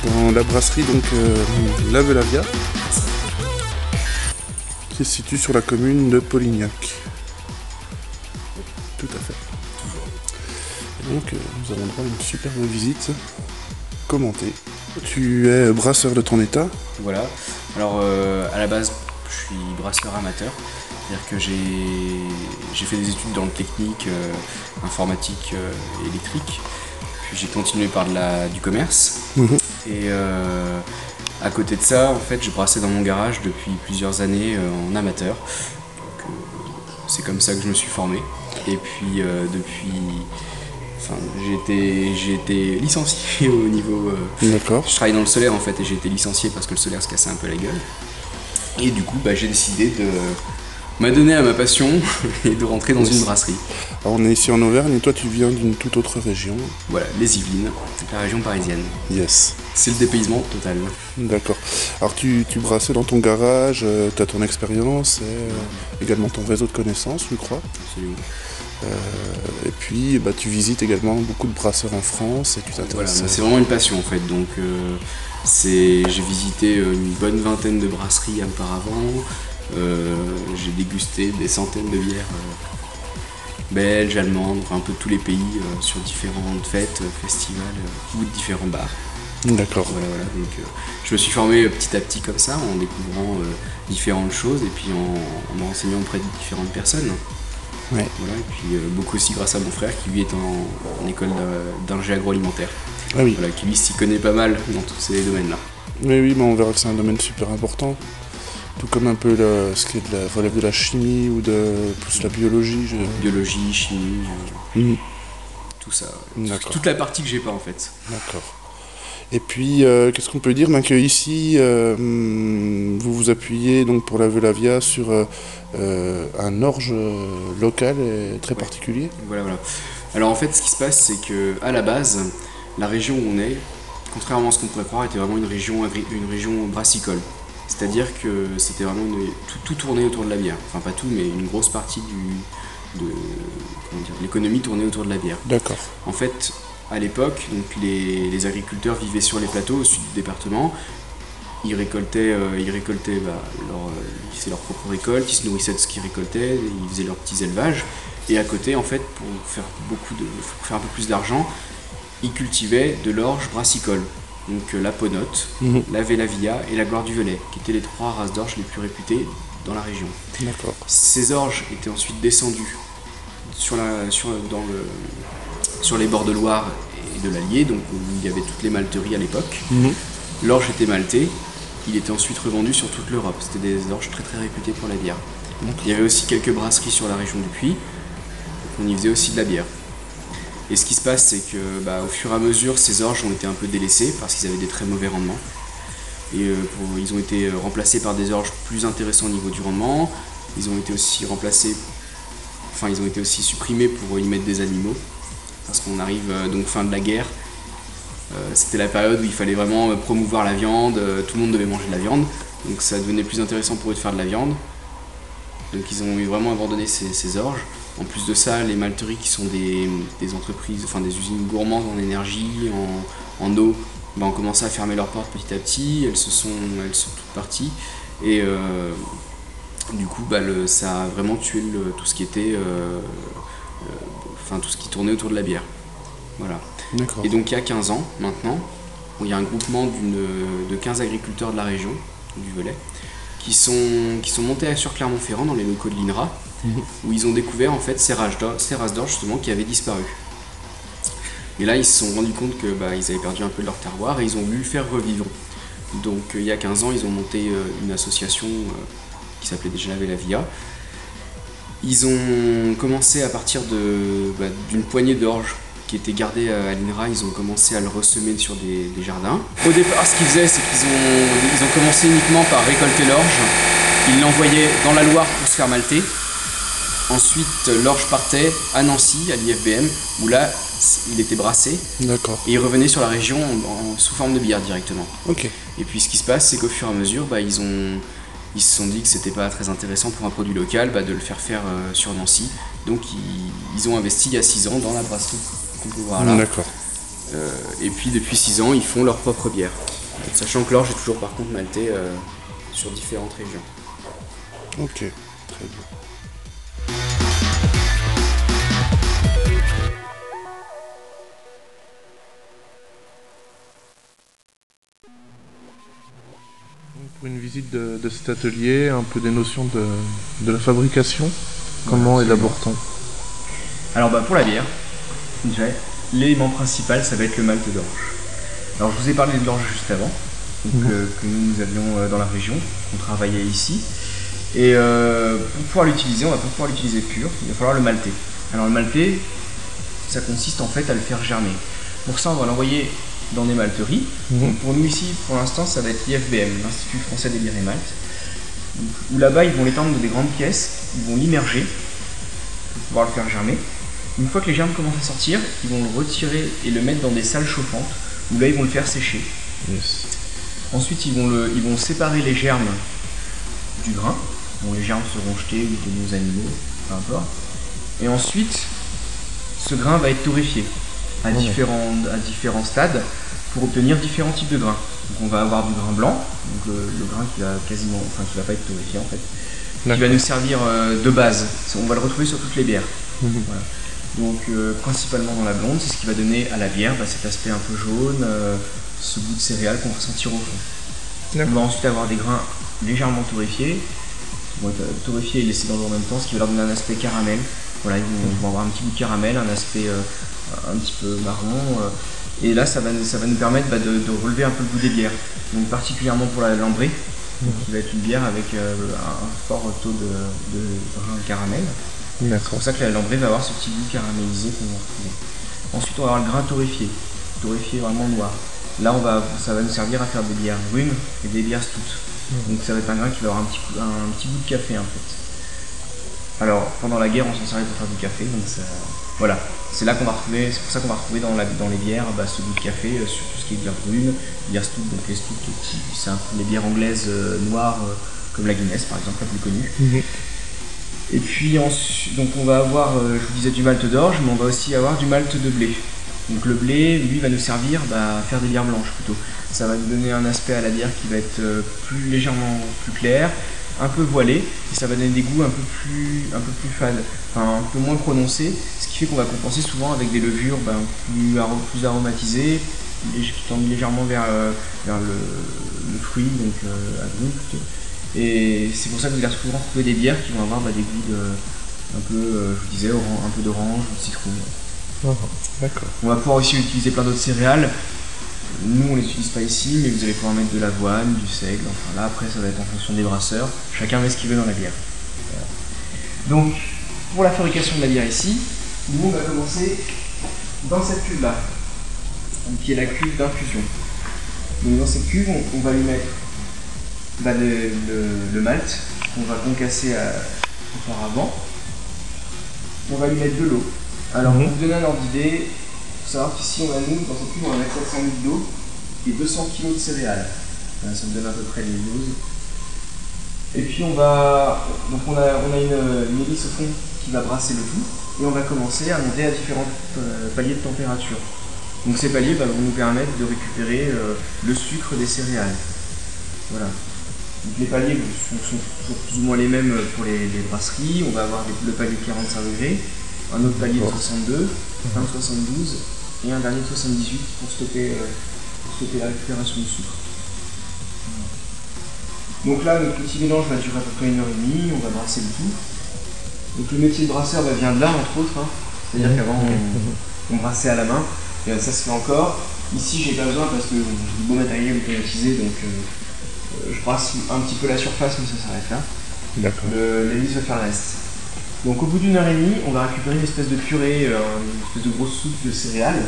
Dans la brasserie donc La Velavia, qui se situe sur la commune de Polignac. Tout à fait. Et donc nous avons droit à une superbe visite commentée. Tu es brasseur de ton état? Voilà, alors à la base je suis brasseur amateur, c'est-à-dire que j'ai fait des études dans le technique, informatique, électrique, puis j'ai continué par du commerce. Et à côté de ça, en fait, je brassais dans mon garage depuis plusieurs années en amateur. C'est comme ça que je me suis formé. Et puis j'ai été licencié au niveau. D'accord. Je travaille dans le solaire en fait et j'ai été licencié parce que le solaire se cassait un peu la gueule. Et du coup, j'ai décidé de m'adonner à ma passion et de rentrer dans une brasserie. Alors on est ici en Auvergne et toi tu viens d'une toute autre région. Voilà, les Yvelines, la région parisienne. Yes. C'est le dépaysement total. D'accord. Alors tu brassais dans ton garage, tu as ton expérience et également ton réseau de connaissances, je crois. Absolument. Et puis tu visites également beaucoup de brasseurs en France et tu t'intéresses. Voilà, c'est vraiment une passion en fait. Donc j'ai visité une bonne vingtaine de brasseries auparavant. J'ai dégusté des centaines de bières belges, allemandes, un peu tous les pays sur différentes fêtes, festivals ou différents bars. D'accord. Voilà, donc je me suis formé petit à petit comme ça en découvrant différentes choses et puis en me renseignant auprès de différentes personnes. Ouais. Voilà, et puis beaucoup aussi grâce à mon frère qui lui est en école d'ingé agroalimentaire. Ah oui. Voilà, qui lui s'y connaît pas mal dans tous ces domaines-là. Oui, mais on verra que c'est un domaine super important. Tout comme un peu ce qui est relève de la chimie ou de plus la biologie. Biologie, chimie, tout ça. D'accord. Toute la partie que j'ai pas en fait. D'accord. Et puis, qu'est-ce qu'on peut dire que ici, vous vous appuyez donc pour la Velavia sur un orge local et très particulier. Voilà. Alors en fait, ce qui se passe, c'est que à la base, la région où on est, contrairement à ce qu'on pourrait croire, était vraiment une région brassicole. C'est-à-dire que c'était vraiment tout tournait autour de la bière. Enfin pas tout, mais une grosse partie de l'économie tournait autour de la bière. D'accord. En fait, à l'époque, donc les agriculteurs vivaient sur les plateaux au sud du département. Ils récoltaient leur propre récolte, ils se nourrissaient de ce qu'ils récoltaient, ils faisaient leurs petits élevages. Et à côté, en fait, pour faire un peu plus d'argent, ils cultivaient de l'orge brassicole. Donc la Ponote, la Velavia et la Gloire du Velay, qui étaient les trois races d'orge les plus réputées dans la région. D'accord. Ces orges étaient ensuite descendues sur les bords de Loire et de l'Allier, donc où il y avait toutes les malteries à l'époque. L'orge était malté, il était ensuite revendu sur toute l'Europe. C'était des orges très très réputées pour la bière. Donc, il y avait aussi quelques brasseries sur la région du Puy, on y faisait aussi de la bière. Et ce qui se passe, c'est que au fur et à mesure, ces orges ont été un peu délaissées parce qu'ils avaient des très mauvais rendements. Et ils ont été remplacés par des orges plus intéressants au niveau du rendement. Ils ont été aussi supprimés pour y mettre des animaux. Parce qu'on arrive donc fin de la guerre. C'était la période où il fallait vraiment promouvoir la viande, tout le monde devait manger de la viande. Donc ça devenait plus intéressant pour eux de faire de la viande. Donc ils ont vraiment abandonné ces orges. En plus de ça, les malteries qui sont des entreprises, enfin des usines gourmandes en énergie, en eau, ont commencé à fermer leurs portes petit à petit, elles sont toutes parties. Et du coup, ça a vraiment tué tout ce qui était enfin tout ce qui tournait autour de la bière. Voilà. D'accord. Et donc il y a 15 ans maintenant, il y a un groupement de 15 agriculteurs de la région, du Velay, qui sont montés sur Clermont-Ferrand dans les locaux de l'INRA, où ils ont découvert en fait ces races d'orge justement qui avaient disparu. Et là ils se sont rendus compte que ils avaient perdu un peu de leur terroir et ils ont voulu le faire revivre. Donc il y a 15 ans ils ont monté une association qui s'appelait déjà la Vela Via. Ils ont commencé à partir d'une poignée d'orge qui était gardée à l'INRA, ils ont commencé à le ressemer sur des jardins. Au départ, ce qu'ils faisaient, c'est qu'ils ont commencé uniquement par récolter l'orge. Ils l'envoyaient dans la Loire pour se faire malter. Ensuite, l'orge partait à Nancy, à l'IFBM, où là, il était brassé. D'accord. Et il revenait sur la région sous forme de bière directement. Ok. Et puis, ce qui se passe, c'est qu'au fur et à mesure, ils se sont dit que c'était pas très intéressant pour un produit local de le faire sur Nancy. Donc, ils ont investi il y a 6 ans dans la brasserie qu'on peut voir là. D'accord. Et puis depuis 6 ans, ils font leur propre bière. Sachant que l'orge est toujours par contre maltais sur différentes régions. Ok, très bien. Pour une visite de cet atelier, un peu des notions de la fabrication, comment élabore-t-on? Alors pour la bière, déjà, l'élément principal, ça va être le malt d'orge. Alors je vous ai parlé de l'orge juste avant, que nous avions dans la région, qu'on travaillait ici. Et pour pouvoir l'utiliser, on va pas pouvoir l'utiliser pur, il va falloir le malter. Alors le malter, ça consiste en fait à le faire germer. Pour ça, on va l'envoyer dans des malteries. Donc, pour nous ici, pour l'instant, ça va être l'IFBM, l'Institut Français des Bières et Maltes. Où là-bas, ils vont l'étendre dans des grandes pièces, ils vont l'immerger pour pouvoir le faire germer. Une fois que les germes commencent à sortir, ils vont le retirer et le mettre dans des salles chauffantes, où là ils vont le faire sécher. Yes. Ensuite ils vont séparer les germes du grain. Bon, les germes seront jetés ou de nos animaux, peu importe. Et ensuite, ce grain va être torréfié à différents stades pour obtenir différents types de grains. Donc on va avoir du grain blanc, donc le grain qui va pas être torréfié en fait, qui va nous servir de base. On va le retrouver sur toutes les bières. Voilà. Donc principalement dans la blonde, c'est ce qui va donner à la bière cet aspect un peu jaune, ce goût de céréales qu'on va sentir au fond. On va ensuite avoir des grains légèrement torréfiés, qui vont être torréfiés et laissés dans l'eau en même temps, ce qui va leur donner un aspect caramel. Voilà, ils vont avoir un petit goût de caramel, un aspect un petit peu marron. Et là, ça va nous permettre de relever un peu le goût des bières. Donc particulièrement pour la lambrée, qui va être une bière avec un fort taux de grain caramel. C'est pour ça que la lambrée va avoir ce petit goût caramélisé qu'on va retrouver. Ensuite, on va avoir le grain torréfié vraiment noir. Là, ça va nous servir à faire des bières brunes et des bières stout. Donc ça va être un grain qui va avoir un petit goût de café en fait. Alors, pendant la guerre, on s'en servait pour faire du café, donc voilà. C'est pour ça qu'on va retrouver dans les bières ce goût de café sur tout ce qui est bière brune, bière stout, donc les stout, c'est un peu les bières anglaises noires, comme la Guinness par exemple, la plus connue. Et puis ensuite, donc on va avoir, je vous disais, du malt d'orge, mais on va aussi avoir du malt de blé. Donc le blé, lui, va nous servir à faire des bières blanches plutôt. Ça va nous donner un aspect à la bière qui va être légèrement plus clair, un peu voilé, et ça va donner des goûts un peu plus fades, enfin un peu moins prononcés, ce qui fait qu'on va compenser souvent avec des levures plus aromatisées, qui tendent légèrement vers le fruit, donc agrumes plutôt. Et c'est pour ça que vous allez souvent retrouver des bières qui vont avoir des goûts un peu, je vous disais, un peu d'orange ou de citron. D'accord. On va pouvoir aussi utiliser plein d'autres céréales. Nous, on ne les utilise pas ici, mais vous allez pouvoir mettre de l'avoine, du seigle. Enfin là, après, ça va être en fonction des brasseurs. Chacun met ce qu'il veut dans la bière. Voilà. Donc, pour la fabrication de la bière ici, nous, on va commencer dans cette cuve-là, qui est la cuve d'infusion. Donc, dans cette cuve, on va lui mettre le malt qu'on va concasser auparavant. On va lui mettre de l'eau. Alors pour vous donner un ordre d'idée, il faut savoir qu'ici dans cette cuve on va mettre 700 litres d'eau et 200 kg de céréales. Ça me donne à peu près les doses. Et puis on a une hélice au fond qui va brasser le tout et on va commencer à monter à différents paliers de température. Donc ces paliers vont nous permettre de récupérer le sucre des céréales. Voilà. Donc les paliers sont toujours plus ou moins les mêmes pour les brasseries. On va avoir le palier de 45 degrés, un autre palier de 62, un de 72 et un dernier de 78 pour stopper la récupération de sucre. Donc là, notre petit mélange va durer à peu près 1h30, on va brasser le tout. Donc le métier de brasseur vient de là, entre autres. C'est-à-dire qu'avant, on brassait à la main, et ça se fait encore. Ici, j'ai pas besoin parce que j'ai du beau matériel automatisé, donc je brasse un petit peu la surface, mais ça s'arrête là. D'accord. L'hélice va faire le reste. Donc au bout d'1h30, on va récupérer une espèce de purée, une espèce de grosse soupe de céréales,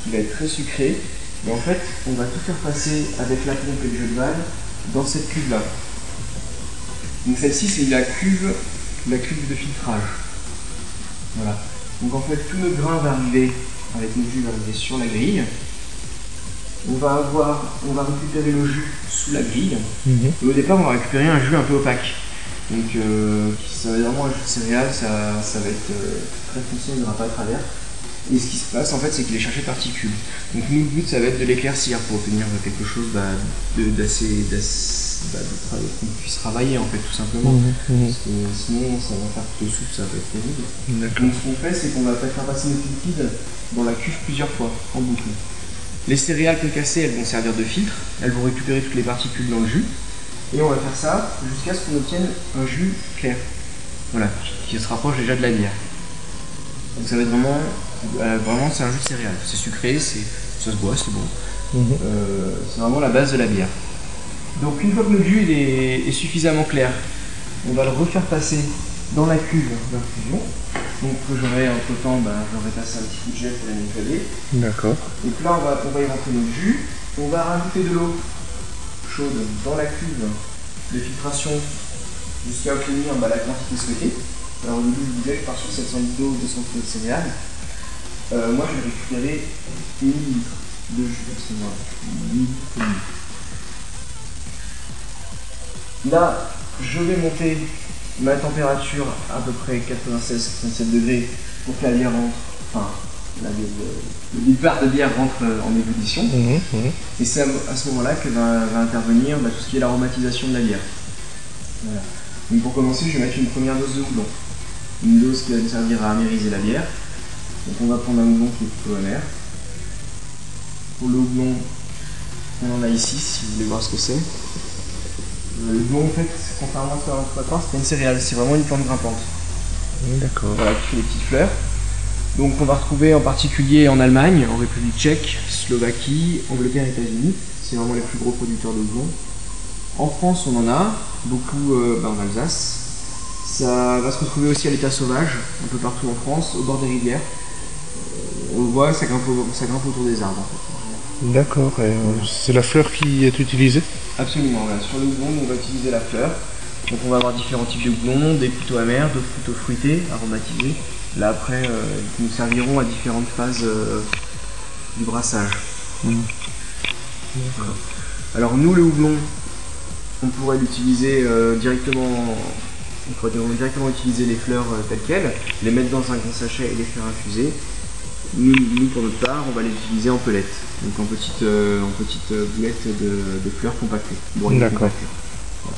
qui va être très sucrée. Et en fait, on va tout faire passer avec la pompe et le jeu de vanne dans cette cuve-là. Donc celle-ci, c'est la cuve de filtrage. Voilà. Donc en fait, tout notre grain va arriver, avec nos jus, va arriver sur la grille. On va récupérer le jus sous la grille. Et au départ, on va récupérer un jus un peu opaque. Donc ça va être vraiment un jus de céréales, ça va être très foncé, il n'y aura pas de travers. Et ce qui se passe en fait, c'est qu'il est chargé de particules. Donc nous, le but, ça va être de l'éclaircir pour obtenir quelque chose qu'on puisse travailler en fait, tout simplement. Parce que sinon, ça va faire toute soupe, ça va être terrible. Donc ce qu'on fait, c'est qu'on va faire passer notre liquide dans la cuve plusieurs fois, en boucle. Les céréales concassées, elles vont servir de filtre, elles vont récupérer toutes les particules dans le jus. Et on va faire ça jusqu'à ce qu'on obtienne un jus clair. Voilà, qui se rapproche déjà de la bière. Donc ça va être vraiment c'est un jus de céréales. C'est sucré, ça se boit, c'est bon. C'est vraiment la base de la bière. Donc une fois que notre jus est suffisamment clair, on va le refaire passer dans la cuve d'infusion. Donc j'aurai entre temps, j'aurai passé un petit coup de gel pour les nettoyer. D'accord. Donc là on va y rentrer notre jus. On va rajouter de l'eau chaude dans la cuve de filtration jusqu'à obtenir la quantité souhaitée. Alors au début je vous disais, je pars sur 700 litres d'eau, 200 kg de céréales. Moi je vais récupérer 1000 litres de jus à ce moment-là. Là, je vais monter ma température à peu près 96-97 degrés pour que la bière rentre, enfin le départ de bière rentre en ébullition. Et c'est à ce moment-là que va intervenir tout ce qui est l'aromatisation de la bière. Voilà. Donc pour commencer, je vais mettre une première dose de houblon. Une dose qui va me servir à amériser la bière. Donc on va prendre un houblon qui est plutôt amer. Pour le houblon, on en a ici, si vous voulez voir ce que c'est. Le houblon, en fait, contrairement à ce qu'on va croire, c'est pas une céréale, c'est vraiment une plante grimpante. D'accord. Voilà, qui fait des petites fleurs. Donc on va retrouver en particulier en Allemagne, en République tchèque, Slovaquie, Angleterre et États-Unis. C'est vraiment les plus gros producteurs de houblon. En France, on en a beaucoup en Alsace. Ça va se retrouver aussi à l'état sauvage, un peu partout en France, au bord des rivières. On le voit, ça grimpe autour des arbres en fait. D'accord. C'est la fleur qui est utilisée? Absolument. Voilà. Sur le houblon, on va utiliser la fleur. Donc on va avoir différents types de houblon, des plutôt amers, d'autres plutôt fruités, aromatisés. Là après, qui nous serviront à différentes phases du brassage. Voilà. Alors nous, le houblon, on pourrait l'utiliser directement. On pourrait directement utiliser les fleurs telles quelles, les mettre dans un grand sachet et les faire infuser. Nous, pour notre part, on va les utiliser en pellets, donc en petites boulettes de fleurs compactées. D'accord. Voilà.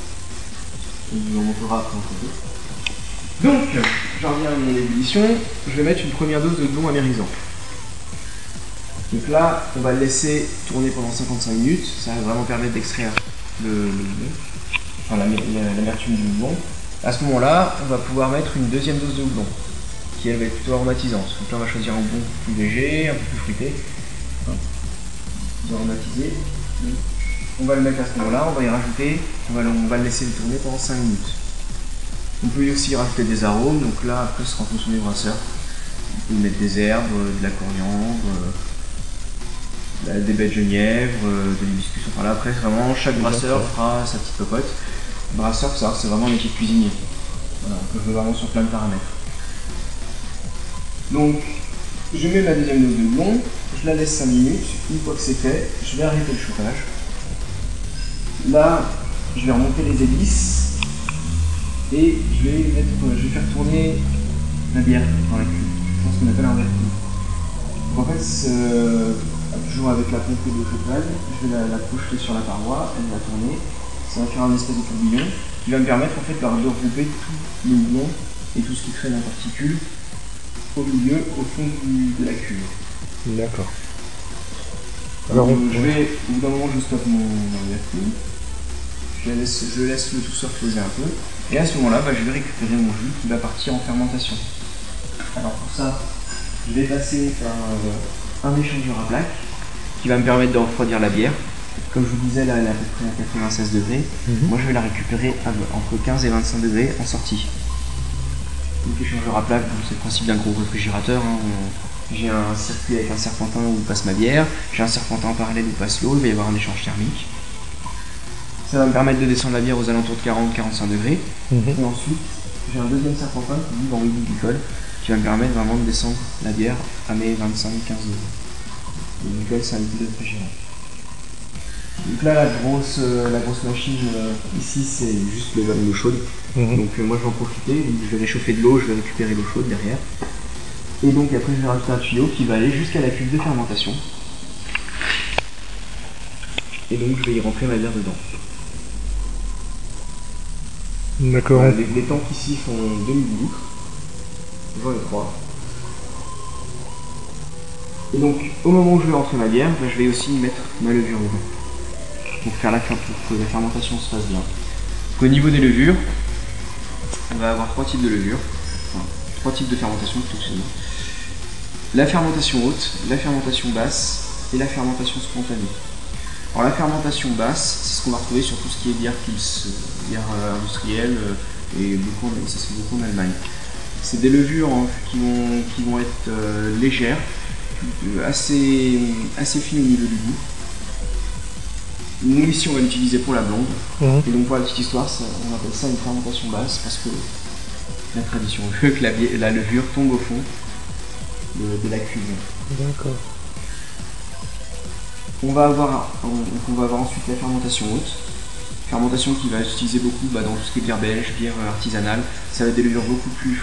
On vous en montrera après en photo. Donc, j'en reviens à mon ébullition, je vais mettre une première dose de houblon amérisant. Donc là, on va le laisser tourner pendant 55 minutes, ça va vraiment permettre d'extraire l'amertume du houblon. À ce moment-là, on va pouvoir mettre une deuxième dose de houblon, qui elle va être plutôt aromatisante. Donc là, on va choisir un houblon plus léger, un peu plus fruité, plus aromatisé. On va le mettre à ce moment-là, on va y rajouter, on va le laisser tourner pendant 5 minutes. On peut aussi y rajouter des arômes, donc là, après, ce sera en fonction des brasseurs. On peut mettre des herbes, de la coriandre, des baies de genièvre, de l'hibiscus. Enfin là, après, vraiment, chaque brasseur fera sa petite popote. Le brasseur, c'est vraiment un métier de cuisinier. Voilà, on peut jouer vraiment sur plein de paramètres. Donc, je mets ma deuxième dose de houblon, je la laisse 5 minutes. Une fois que c'est fait, je vais arrêter le chauffage. Là, je vais remonter les hélices et je vais faire tourner la bière dans la cuve. C'est ce qu'on appelle un verre cube. Donc en fait, toujours avec la pompe de chauffage, je vais la projeter sur la paroi, elle va tourner. Ça va faire un espèce de tourbillon qui va me permettre en fait de regrouper tout le houblon et tout ce qui traîne en particules au milieu, au fond de la cuve. D'accord. Alors, je vais, au bout d'un moment, je stoppe mon vertige. Je laisse le tout se reposer un peu. Et à ce moment-là, je vais récupérer mon jus qui va partir en fermentation. Alors pour ça, je vais passer par un échangeur à plaques qui va me permettre de refroidir la bière. Comme je vous disais, là, elle est à peu près à 96 degrés. Moi, je vais la récupérer entre 15 et 25 degrés en sortie. Donc l'échangeur à plaques, c'est le principe d'un gros réfrigérateur. J'ai un circuit avec un serpentin où passe ma bière. J'ai un serpentin en parallèle où passe l'eau. Il va y avoir un échange thermique. Ça va me permettre de descendre la bière aux alentours de 40-45 degrés. Et ensuite, j'ai un deuxième serpentin qui vit dans l'huile glycol qui va me permettre vraiment de descendre la bière à mes 25-15 degrés. Le glycol, c'est un liquide réfrigérant. Donc là, la grosse machine ici, c'est juste l'eau chaude. Donc moi, je vais en profiter. Je vais réchauffer de l'eau, je vais récupérer l'eau chaude derrière. Et donc après, je vais rajouter un tuyau qui va aller jusqu'à la cuve de fermentation. Et donc, je vais y rentrer ma bière dedans. D'accord. Voilà, les tanks ici font 2 millilitres. J'en ai 3. Et donc, au moment où je vais rentrer ma bière, je vais aussi mettre ma levure dedans. Pour que la fermentation se fasse bien. Donc, au niveau des levures, on va avoir 3 types de levures. Enfin, 3 types de fermentation plutôt que sinon. La fermentation haute, la fermentation basse et la fermentation spontanée. Alors la fermentation basse, c'est ce qu'on va retrouver sur tout ce qui est bière Pils, bière industrielle, et ça se fait beaucoup en Allemagne. C'est des levures qui vont être légères, assez fines au niveau du goût. Nous ici on va l'utiliser pour la blonde, et donc pour la petite histoire, on appelle ça une fermentation basse parce que la tradition veut que la levure tombe au fond de la cuve. D'accord. On va avoir ensuite la fermentation haute, fermentation qui va s'utiliser beaucoup dans tout ce qui est bière belge, bière artisanale. Ça va être des levures beaucoup plus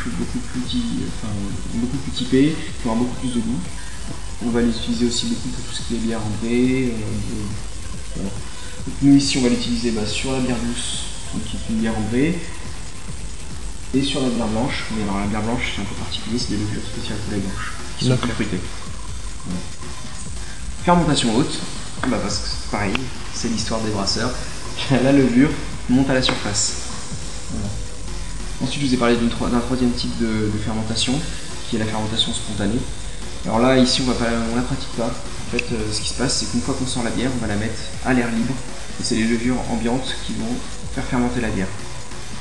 typées, qui vont avoir beaucoup plus de goût. On va les utiliser aussi beaucoup pour tout ce qui est bière ambrée. Voilà. Donc nous ici on va l'utiliser sur la bière douce, donc qui est une bière ambrée, et sur la bière blanche. Mais alors la bière blanche c'est un peu particulier, c'est des levures spéciales pour la blanche, qui sont plus fruitées. Voilà. Fermentation haute, parce que c'est pareil, c'est l'histoire des brasseurs. La levure monte à la surface. Voilà. Ensuite, je vous ai parlé d'un troisième type de fermentation, qui est la fermentation spontanée. Alors là, ici, on la pratique pas. En fait, ce qui se passe, c'est qu'une fois qu'on sort la bière, on va la mettre à l'air libre. Et c'est les levures ambiantes qui vont faire fermenter la bière.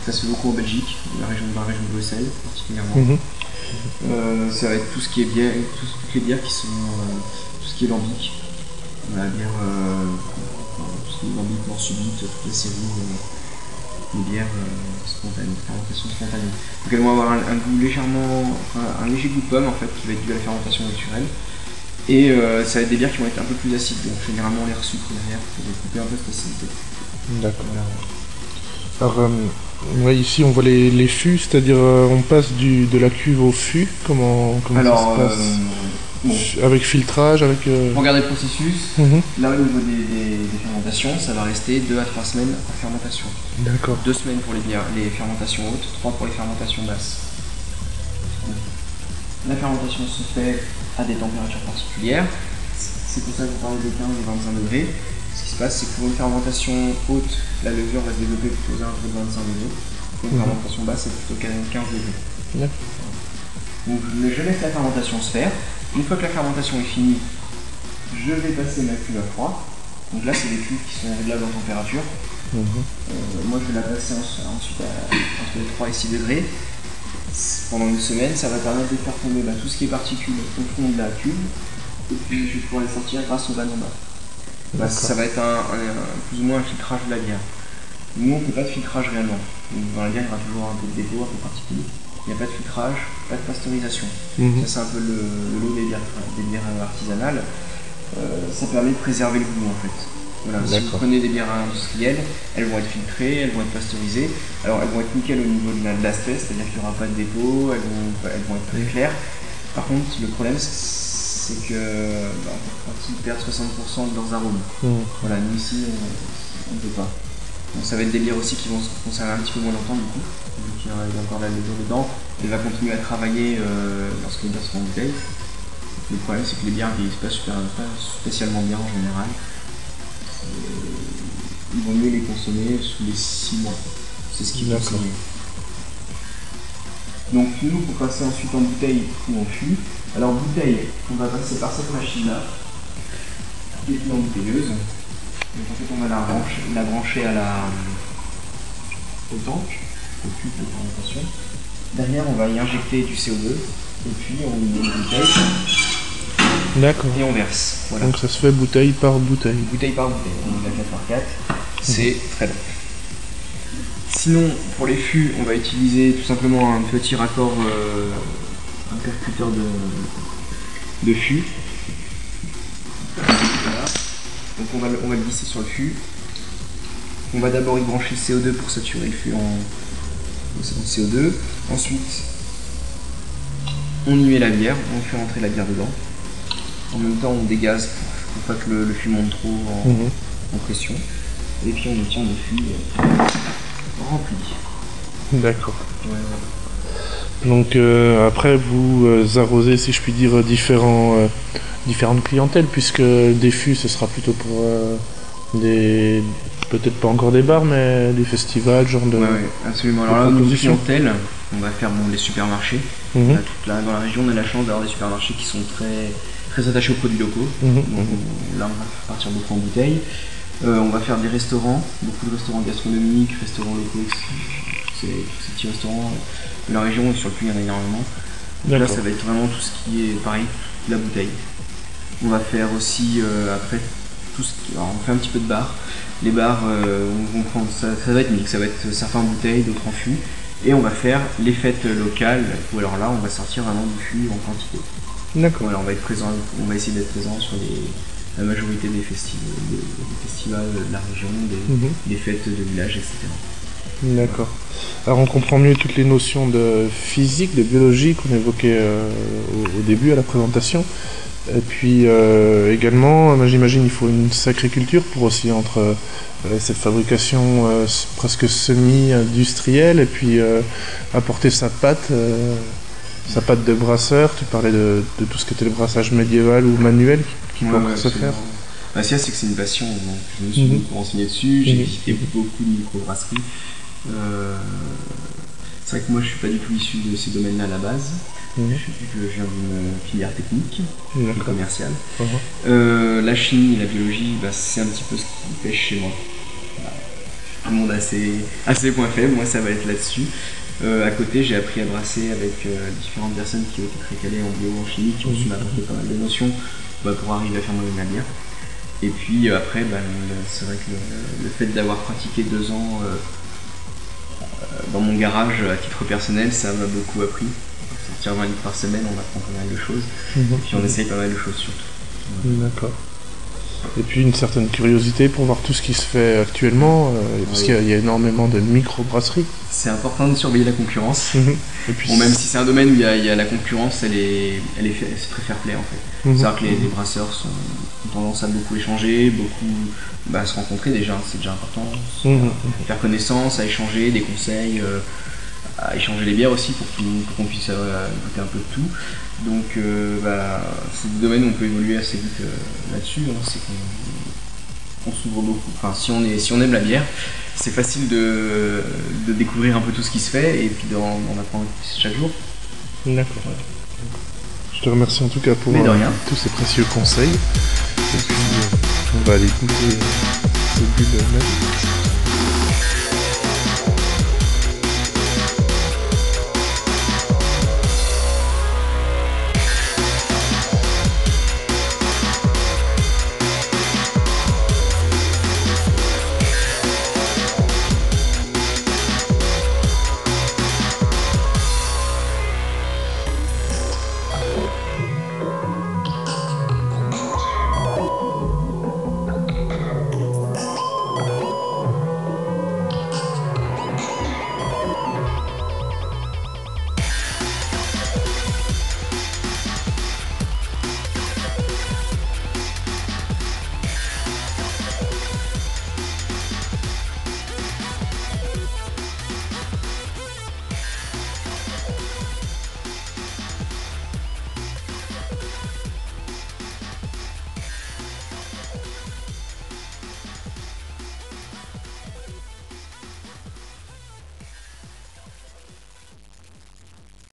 Ça se fait beaucoup en Belgique, dans la région de Bruxelles particulièrement. Ça va être tout ce qui est bière, toutes les bières qui sont tout ce qui est lambic, la bière, tout ce qui est lambic, mort subite, toute la série de bières spontanées, fermentation spontanée. Donc elles vont avoir un goût un léger goût de pomme en fait, qui va être dû à la fermentation naturelle. Et ça va être des bières qui vont être un peu plus acides, donc généralement on les resucre derrière pour couper un peu cette acidité. D'accord. Alors, ici on voit les fûts, c'est-à-dire on passe de la cuve au fût, comment alors, ça se passe avec filtrage, avec... Pour regarder le processus, là au niveau des fermentations, ça va rester 2 à 3 semaines en fermentation. D'accord. 2 semaines pour les fermentations hautes, 3 pour les fermentations basses. La fermentation se fait à des températures particulières, c'est pour ça que je vous parlais de 15 et 25 degrés. Ce qui se passe, c'est que pour une fermentation haute, la levure va se développer plutôt aux alentours de 25 degrés. Pour une fermentation basse, c'est plutôt 15 degrés. Donc je laisse la fermentation se faire. Une fois que la fermentation est finie, je vais passer ma cuve à froid. Donc là, c'est des cuves qui sont réglables en température. Moi, je vais la passer ensuite entre 3 et 6 degrés. Pendant une semaine, ça va permettre de faire tomber tout ce qui est particules au fond de la cuve. Et puis, je vais pouvoir les sortir grâce au vanneau bas. Ça va être plus ou moins un filtrage de la bière. Nous, on ne fait pas de filtrage réellement. Donc, dans la bière, il y aura toujours un peu de dépôt, un peu particulier. Il n'y a pas de filtrage, pas de pasteurisation. Ça, c'est un peu le lot des bières artisanales. Ça permet de préserver le goût en fait. Voilà, si vous prenez des bières industrielles, elles vont être filtrées, elles vont être pasteurisées. Alors elles vont être nickel au niveau de l'aspect, c'est-à-dire qu'il n'y aura pas de dépôt, elles vont être très claires. Par contre, le problème c'est que quand ils perdent 60% de leurs arômes. Voilà, nous ici, on ne peut pas. Donc ça va être des bières aussi qui vont se conserver un petit peu moins longtemps du coup, vu qu'il y a encore la levure dedans. Elle va continuer à travailler lorsque les bières seront en bouteille. Le problème c'est que les bières vieillissent pas spécialement bien en général. Il vaut mieux les consommer sous les 6 mois. C'est ce qu'il faut conseiller. Donc nous, pour passer ensuite en bouteille ou en fût, alors bouteille, on va passer par cette machine-là, qui est une embouteilleuse. Donc en fait on va la brancher au tank, au fût de fermentation. Derrière on va y injecter du CO2, et puis on met une bouteille. D'accord. Et on verse. Voilà. Donc ça se fait bouteille par bouteille. Bouteille par bouteille, on est à 4 par 4, c'est très long. Sinon, pour les fûts, on va utiliser tout simplement un petit raccord, un percuteur de fût. Voilà. Donc on va le glisser sur le fût. On va d'abord y brancher le CO2 pour saturer le fût en CO2. Ensuite, on y met la bière, on fait rentrer la bière dedans. En même temps, on dégaze pour pas que le fût monte trop en pression. Et puis on obtient des fûts remplis. D'accord. Ouais. Donc après vous arrosez, si je puis dire, différentes clientèles, puisque des fûts ce sera plutôt pour des, peut-être pas encore des bars, mais des festivals, genre de... Ouais, absolument. Alors là, nos clientèles, on va faire les supermarchés. Là, dans la région, on a la chance d'avoir des supermarchés qui sont très attachés aux produits locaux. Donc là, on va partir beaucoup en bouteille. On va faire des restaurants, beaucoup de restaurants gastronomiques, restaurants locaux, ces petits restaurants de la région, sur le Puy, il y en a énormément. Donc là, ça va être vraiment tout ce qui est pareil, la bouteille. On va faire aussi après tout ce qui... Alors, on fait un petit peu de bar. Les bars, on prend ça va être mix, ça va être certains en bouteille, d'autres en fût. Et on va faire les fêtes locales, où alors là, on va sortir vraiment du fût en quantité. D'accord. Voilà, on va essayer d'être présent sur la majorité des festivals de la région, des fêtes de village, etc. D'accord. Alors on comprend mieux toutes les notions de physique, de biologie qu'on évoquait au début à la présentation. Et puis également, j'imagine il faut une sacrée culture pour aussi entre cette fabrication presque semi-industrielle et puis apporter sa pâte de brasseur. Tu parlais de tout ce qui était le brassage médiéval ou manuel qui peut encore se faire. Bah, c'est que c'est une passion, donc je me suis beaucoup renseigné dessus, j'ai visité beaucoup de microbrasseries. C'est vrai que moi je suis pas du tout issu de ces domaines-là à la base. Je viens d'une filière technique et commerciale. La chimie et la biologie, c'est un petit peu ce qui pêche chez moi. Voilà. Tout le monde a ses points faibles, moi ça va être là-dessus. À côté, j'ai appris à brasser avec différentes personnes qui étaient très calées en bio, en chimie, qui ont su m'apporter pas mal de notions pour arriver à faire moi-même la bière. Et puis après, c'est vrai que le fait d'avoir pratiqué 2 ans dans mon garage à titre personnel, ça m'a beaucoup appris. Sortir 20 litres par semaine, on apprend pas mal de choses. Et puis on essaye pas mal de choses surtout. D'accord. Et puis une certaine curiosité pour voir tout ce qui se fait actuellement, parce qu'il y a énormément de micro-brasseries. C'est important de surveiller la concurrence. Et puis même si c'est un domaine où il y a la concurrence, c'est très fair play en fait. C'est-à-dire que les brasseurs ont tendance à beaucoup échanger, beaucoup se rencontrer déjà, c'est déjà important. Faire connaissance, à échanger des conseils, à échanger les bières aussi pour qu'on puisse goûter un peu de tout. Donc c'est des domaines où on peut évoluer assez vite là-dessus. C'est qu'on s'ouvre beaucoup. Enfin, si on aime la bière, c'est facile de découvrir un peu tout ce qui se fait et puis d'en apprendre plus chaque jour. D'accord. Je te remercie en tout cas pour tous ces précieux conseils. Et puis on va aller goûter ce but de